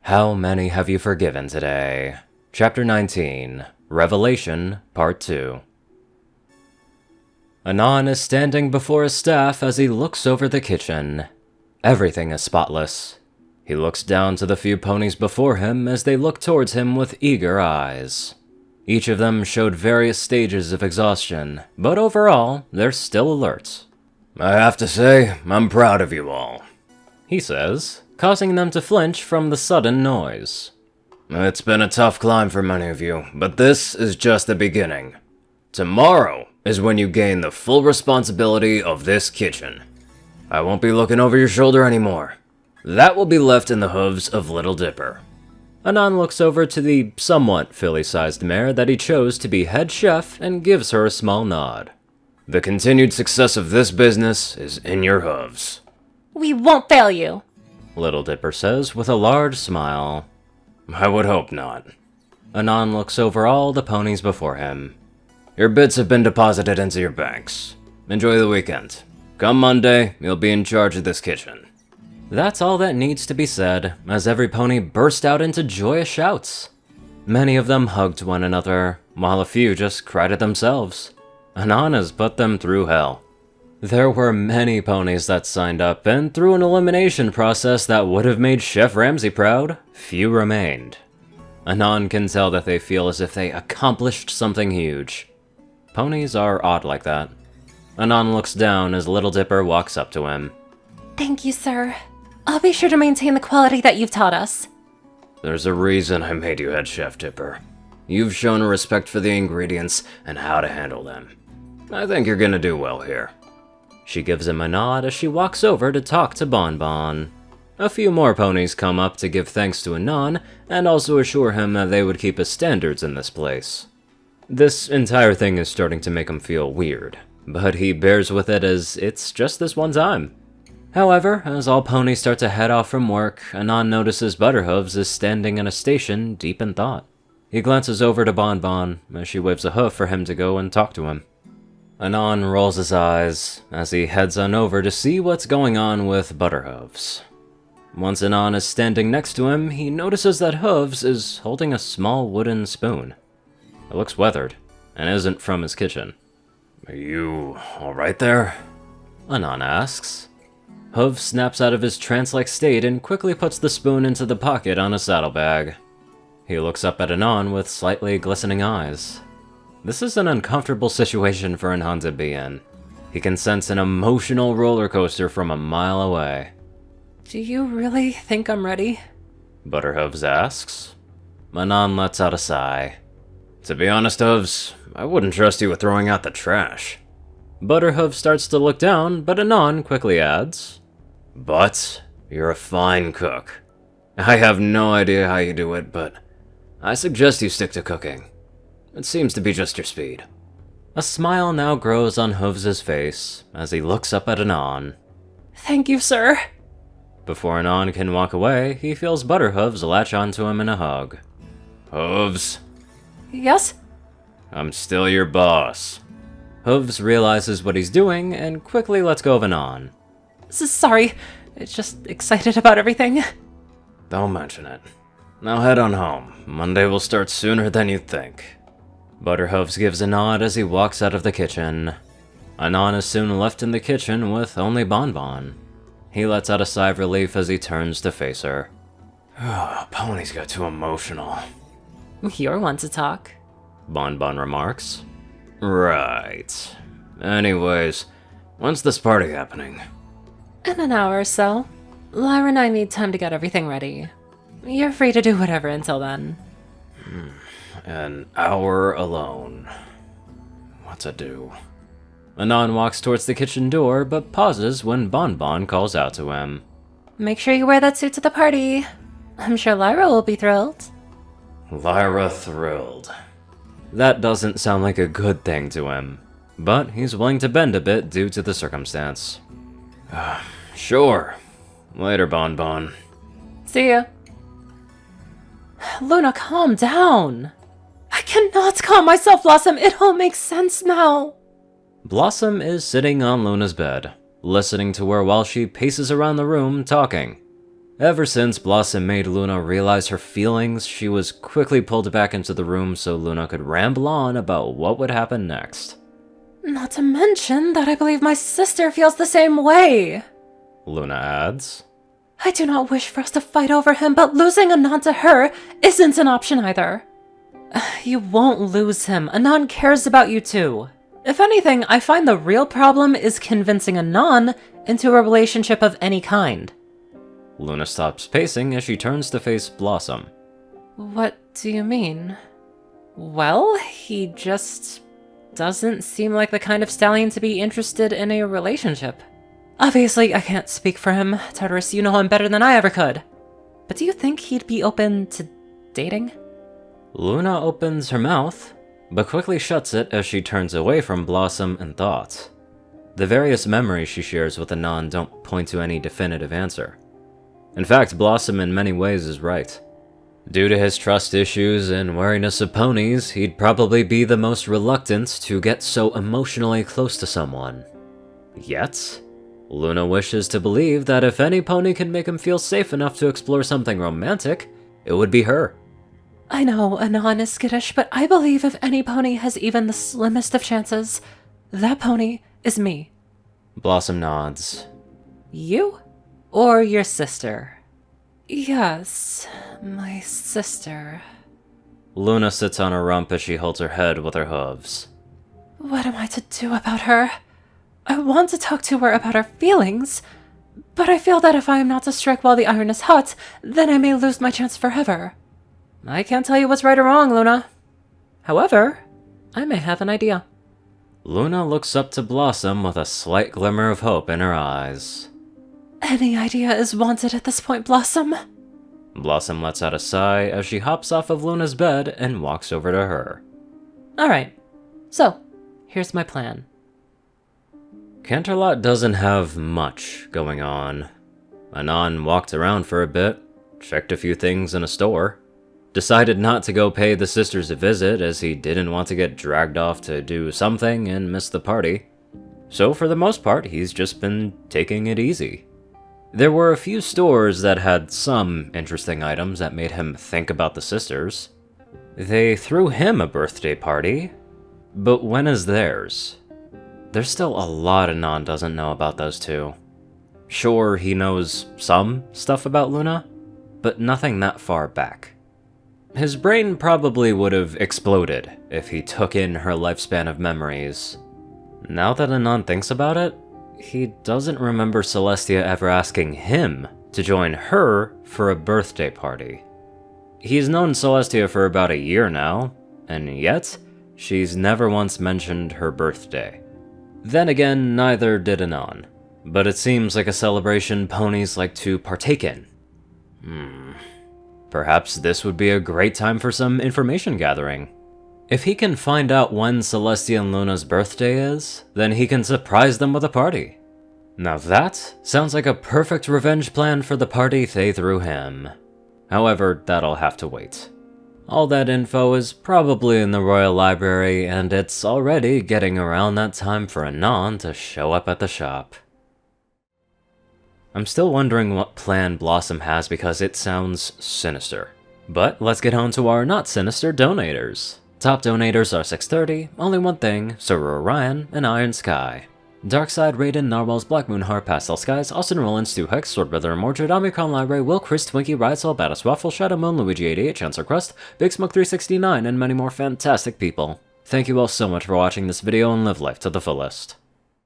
How many have you forgiven today? Chapter 19, Revelation, Part 2. Anon is standing before his staff as he looks over the kitchen. Everything is spotless. He looks down to the few ponies before him as they look towards him with eager eyes. Each of them showed various stages of exhaustion, but overall, they're still alert. I have to say, I'm proud of you all, he says, causing them to flinch from the sudden noise. It's been a tough climb for many of you, but this is just the beginning. Tomorrow is when you gain the full responsibility of this kitchen. I won't be looking over your shoulder anymore. That will be left in the hooves of Little Dipper. Anon looks over to the somewhat filly-sized mare that he chose to be head chef and gives her a small nod. The continued success of this business is in your hooves. We won't fail you, Little Dipper says with a large smile. I would hope not. Anon looks over all the ponies before him. Your bits have been deposited into your banks. Enjoy the weekend. Come Monday, you'll be in charge of this kitchen. That's all that needs to be said, as every pony burst out into joyous shouts. Many of them hugged one another, while a few just cried at themselves. Anon has put them through hell. There were many ponies that signed up, and through an elimination process that would have made Chef Ramsay proud, few remained. Anon can tell that they feel as if they accomplished something huge. Ponies are odd like that. Anon looks down as Little Dipper walks up to him. Thank you, sir. I'll be sure to maintain the quality that you've taught us. There's a reason I made you head chef, Dipper. You've shown a respect for the ingredients and how to handle them. I think you're gonna do well here. She gives him a nod as she walks over to talk to Bon Bon. A few more ponies come up to give thanks to Anon, and also assure him that they would keep his standards in this place. This entire thing is starting to make him feel weird, but he bears with it as it's just this one time. However, as all ponies start to head off from work, Anon notices Butterhooves is standing in a station deep in thought. He glances over to Bon Bon as she waves a hoof for him to go and talk to him. Anon rolls his eyes as he heads on over to see what's going on with Butterhooves. Once Anon is standing next to him, he notices that Hooves is holding a small wooden spoon. It looks weathered, and isn't from his kitchen. Are you alright there? Anon asks. Hooves snaps out of his trance-like state and quickly puts the spoon into the pocket on his saddlebag. He looks up at Anon with slightly glistening eyes. This is an uncomfortable situation for Anon to be in. He can sense an emotional roller coaster from a mile away. Do you really think I'm ready? Butterhooves asks. Anon lets out a sigh. To be honest, Hooves, I wouldn't trust you with throwing out the trash. Butterhooves starts to look down, but Anon quickly adds, But you're a fine cook. I have no idea how you do it, but I suggest you stick to cooking. It seems to be just your speed. A smile now grows on Hooves' face as he looks up at Anon. Thank you, sir. Before Anon can walk away, he feels Butterhooves latch onto him in a hug. Hooves? Yes? I'm still your boss. Hooves realizes what he's doing and quickly lets go of Anon. Sorry, it's just excited about everything. Don't mention it. Now head on home. Monday will start sooner than you think. Butterhooves gives a nod as he walks out of the kitchen. Anon is soon left in the kitchen with only Bon Bon. He lets out a sigh of relief as he turns to face her. Ponies got too emotional. You're one to talk, Bon Bon remarks. Right. Anyways, when's this party happening? In an hour or so. Lyra and I need time to get everything ready. You're free to do whatever until then. An hour alone. What to do? Anon walks towards the kitchen door, but pauses when Bon Bon calls out to him. Make sure you wear that suit to the party. I'm sure Lyra will be thrilled. Lyra thrilled. That doesn't sound like a good thing to him, but he's willing to bend a bit due to the circumstance. Sure. Later, Bon Bon. See ya. Luna, calm down. I cannot calm myself, Blossom. It all makes sense now. Blossom is sitting on Luna's bed, listening to her while she paces around the room talking. Ever since Blossom made Luna realize her feelings, she was quickly pulled back into the room so Luna could ramble on about what would happen next. Not to mention that I believe my sister feels the same way. Luna adds. I do not wish for us to fight over him, but losing Anon to her isn't an option either. You won't lose him. Anon cares about you too. If anything, I find the real problem is convincing Anon into a relationship of any kind. Luna stops pacing as she turns to face Blossom. What do you mean? Well, he just doesn't seem like the kind of stallion to be interested in a relationship. Obviously, I can't speak for him. Joris, you know him better than I ever could. But do you think he'd be open to dating? Luna opens her mouth, but quickly shuts it as she turns away from Blossom in thought. The various memories she shares with Anon don't point to any definitive answer. In fact, Blossom in many ways is right. Due to his trust issues and wariness of ponies, he'd probably be the most reluctant to get so emotionally close to someone. Yet, Luna wishes to believe that if any pony can make him feel safe enough to explore something romantic, it would be her. I know Anon is skittish, but I believe if any pony has even the slimmest of chances, that pony is me. Blossom nods. You? Or your sister? Yes, my sister. Luna sits on her rump as she holds her head with her hooves. What am I to do about her? I want to talk to her about her feelings, but I feel that if I am not to strike while the iron is hot, then I may lose my chance forever. I can't tell you what's right or wrong, Luna. However, I may have an idea. Luna looks up to Blossom with a slight glimmer of hope in her eyes. Any idea is wanted at this point, Blossom. Blossom lets out a sigh as she hops off of Luna's bed and walks over to her. Alright, so, here's my plan. Canterlot doesn't have much going on. Anon walked around for a bit, checked a few things in a store, decided not to go pay the sisters a visit as he didn't want to get dragged off to do something and miss the party. So for the most part, he's just been taking it easy. There were a few stores that had some interesting items that made him think about the sisters. They threw him a birthday party, but when is theirs? There's still a lot Anon doesn't know about those two. Sure, he knows some stuff about Luna, but nothing that far back. His brain probably would have exploded if he took in her lifespan of memories. Now that Anon thinks about it, he doesn't remember Celestia ever asking him to join her for a birthday party. He's known Celestia for about a year now, and yet, she's never once mentioned her birthday. Then again, neither did Anon, but it seems like a celebration ponies like to partake in. Perhaps this would be a great time for some information gathering. If he can find out when Celestia and Luna's birthday is, then he can surprise them with a party. Now that sounds like a perfect revenge plan for the party they threw him. However, that'll have to wait. All that info is probably in the Royal Library, and it's already getting around that time for Anon to show up at the shop. I'm still wondering what plan Blossom has because it sounds sinister. But let's get on to our not sinister donators. Top donators are 630, Only One Thing, Sir Orion, and Iron Sky. Darkside, Raiden, Narwhals, Black Moonheart, Pastel Skies, Austin Rollins, Stu Hex, Swordbrother, Mordred, Omicron Library, Will, Chris, Twinkie, Ridesaw, Badass Waffle, Shadow Moon, Luigi88, Chancellor Crust, Big Smoke 369, and many more fantastic people. Thank you all so much for watching this video and live life to the fullest.